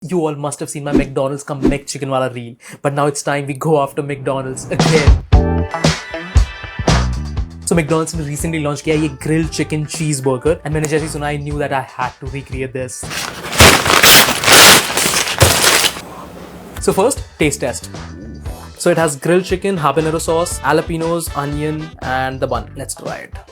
You all must have seen my McDonald's come McChicken wala reel, but now it's time we go after McDonald's again. So McDonald's ने recently launched किया ये grilled chicken cheeseburger, and मैंने जैसे ही सुना I knew that I had to recreate this. So first, taste test. So it has grilled chicken, habanero sauce, jalapenos, onion, and the bun. Let's try it.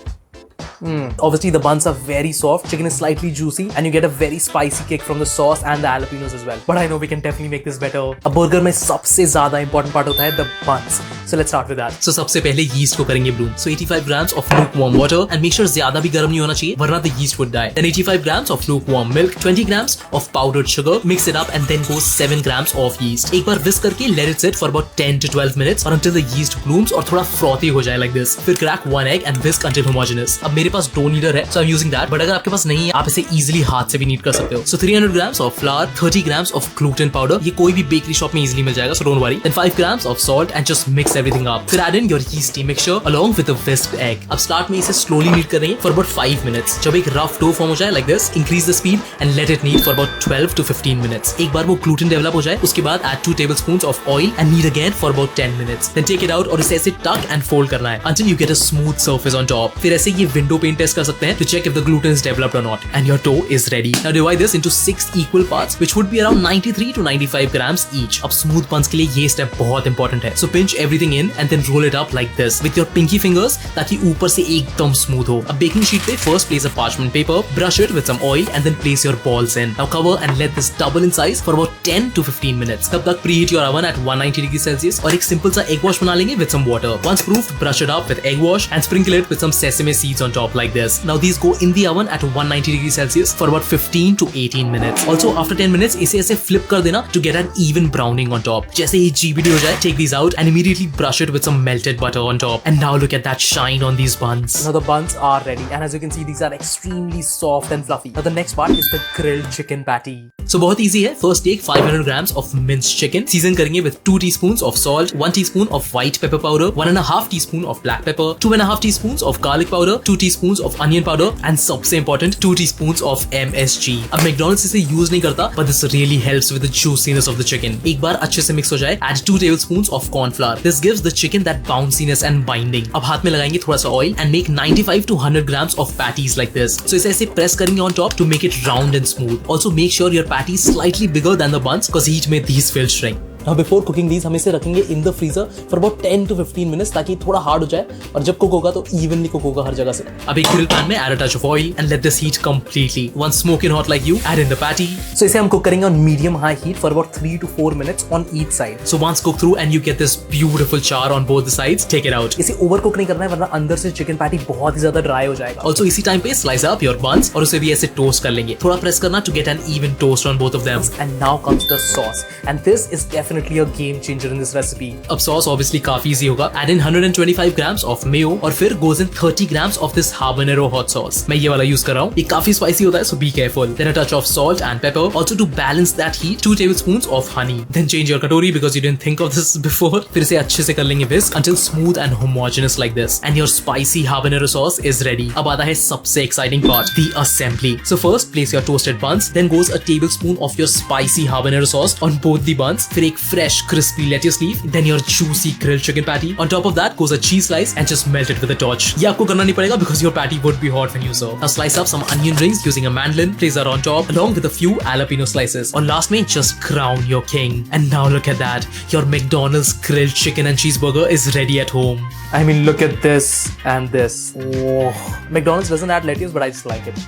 Obviously the buns are very soft, chicken is slightly juicy, and you get a very spicy kick from the sauce and the jalapenos as well. But I know we can definitely make this better. A burger में सबसे ज़्यादा important part होता है the buns. So let's start with that. So सबसे पहले yeast को करेंगे bloom. So 85 grams of lukewarm water, and make sure ज़्यादा भी गर्म नहीं होना चाहिए, वरना the yeast would die. Then 85 grams of lukewarm milk, 20 grams of powdered sugar, mix it up, and then go 7 grams of yeast. एक बार whisk करके let it sit for about 10 to 12 minutes, or until the yeast blooms और थोड़ा frothy हो जाए like this. फिर crack 1 egg and whisk until homogeneous. अब मेरे पास dough नीडर है, so I'm using that. But अगर आपके पास नहीं है, आप इसे easily हाथ से भी नीड कर सकते हो. So 300 grams of flour, 30 grams of gluten powder. ये कोई भी बेकरी शॉप में easily मिल जाएगा, so don't worry. Then 5 grams of salt and just mix everything up. फिर add in your yeasty mixture along with the whisked egg. अब start में इसे slowly knead करेंगे for about 5 minutes. जब एक rough dough form हो जाए like this, increase the speed and let it knead for about 12 to 15 minutes. एक बार वो gluten develop हो जाए, उसके बाद add 2 tablespoons of oil and knead again for about 10 minutes. Then take it out और इसे ऐसे tuck and fold करना है until you get a smooth surface on top. फिर ऐसे ये window pane test कर सकते हैं to check if the gluten is developed or not, and your dough is ready. Now divide this into 6 equal parts, which would be around 93 to 95 grams each. अब smooth buns के लिए ये step बहुत important है. So pinch everything in and then roll it up like this with your pinky fingers ताकि ऊपर से एकदम smooth हो. अब baking sheet पे first place a parchment paper, brush it with some oil and then place your balls in. Now cover and let this double in size for about 10 to 15 minutes. तब तक preheat your oven at 190 degrees Celsius और एक simple सा egg wash बना लेंगे with some water. Once proofed, brush it up with egg wash and sprinkle it with some sesame seeds on top like this. Now these go in the oven at 190 degrees Celsius for about 15 to 18 minutes. Also after 10 minutes इसे ऐसे flip कर देना to get an even browning on top. जैसे ही GBD हो जाए, take these out and immediately brush it with some melted butter on top. And now look at that shine on these buns. Now the buns are ready, and as you can see, these are extremely soft and fluffy. Now the next part is the grilled chicken patty. So बहुत easy है. First take 500 grams of minced chicken. Season करेंगे with 2 teaspoons of salt, 1 teaspoon of white pepper powder, 1.5 teaspoon of black pepper, 2.5 teaspoons of garlic powder, 2 teaspoons of onion powder, and सबसे important 2 teaspoons of MSG. अब McDonald's इसे use नहीं करता, but this really helps with the juiciness of the chicken. एक बार अच्छे से mix हो जाए, add 2 tablespoons of corn flour. This gives the chicken that bounciness and binding. अब हाथ में लगाएंगे थोड़ा सा oil and make 95 to 100 grams of patties like this. So इसे ऐसे press करेंगे on top to make it round and smooth. Also make sure your patty is slightly bigger than the buns because heat में these will shrink. Now before cooking these हम इसे रखेंगे in the freezer for about 10 to 15 minutes ताकि थोड़ा hard हो जाए और जब cook होगा तो evenly cook होगा हर जगह से. अब एक grill pan में add a touch of oil and let this heat completely. Once smoking hot like you, add in the patty. So इसे हम cook करेंगे on medium high heat for about 3 to 4 minutes on each side. So once cooked through and you get this beautiful char on both the sides, take it out. इसे overcook नहीं करना है वरना अंदर से chicken patty बहुत ही ज़्यादा dry हो जाएगा. Also इसी time पे slice up your buns और उसे भी ऐसे toast कर लेंगे. थोड़ा press करना to get an even toast on both of them. And now comes the sauce, and this is definitely a game changer in this recipe. अब sauce obviously काफी easy होगा. Add in 125 grams of mayo और फिर goes in 30 grams of this habanero hot sauce. मैं ये वाला use कर रहा हूँ. ये काफी spicy होता है, so be careful. Then a touch of salt and pepper. Also to balance that heat, 2 tablespoons of honey. Then change your katori because you didn't think of this before. फिर इसे अच्छे से कर लेंगे whisk until smooth and homogeneous like this. And your spicy habanero sauce is ready. अब आता है सबसे exciting part, the assembly. So first place your toasted buns. Then goes a tablespoon of your spicy habanero sauce on both the buns. फिर एक fresh crispy lettuce leaf, then your juicy grilled chicken patty. On top of that goes a cheese slice and just melt it with a torch. ये आपको करना नहीं पड़ेगा because your patty would be hot when you serve. Now slice up some onion rings using a mandolin, place that on top along with a few jalapeno slices. And last में just crown your king. And now look at that, your McDonald's grilled chicken and cheeseburger is ready at home. I mean, look at this and this. Oh, McDonald's doesn't add lettuce, but I just like it.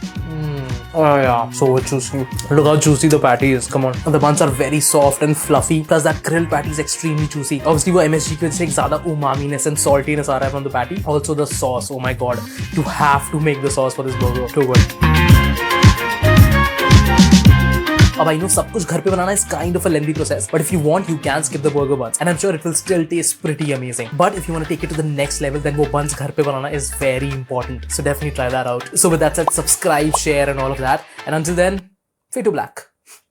Oh yeah, so juicy. Look how juicy the patty is. Come on. And the buns are very soft and fluffy. Plus that grilled patty is extremely juicy. Obviously वो MSG की वजह से एक ज़्यादा umaminess and saltiness आ रहा है from the patty. Also the sauce. Oh my god. You have to make the sauce for this burger. Too good. अब I know सब कुछ घर पे बनाना is kind of a lengthy process, but if you want, you can skip the burger buns, and I'm sure it will still taste pretty amazing. But if you want to take it to the next level, then वो buns घर पे बनाना is very important. So definitely try that out. So with that said, subscribe, share, and all of that. And until then, fade to black.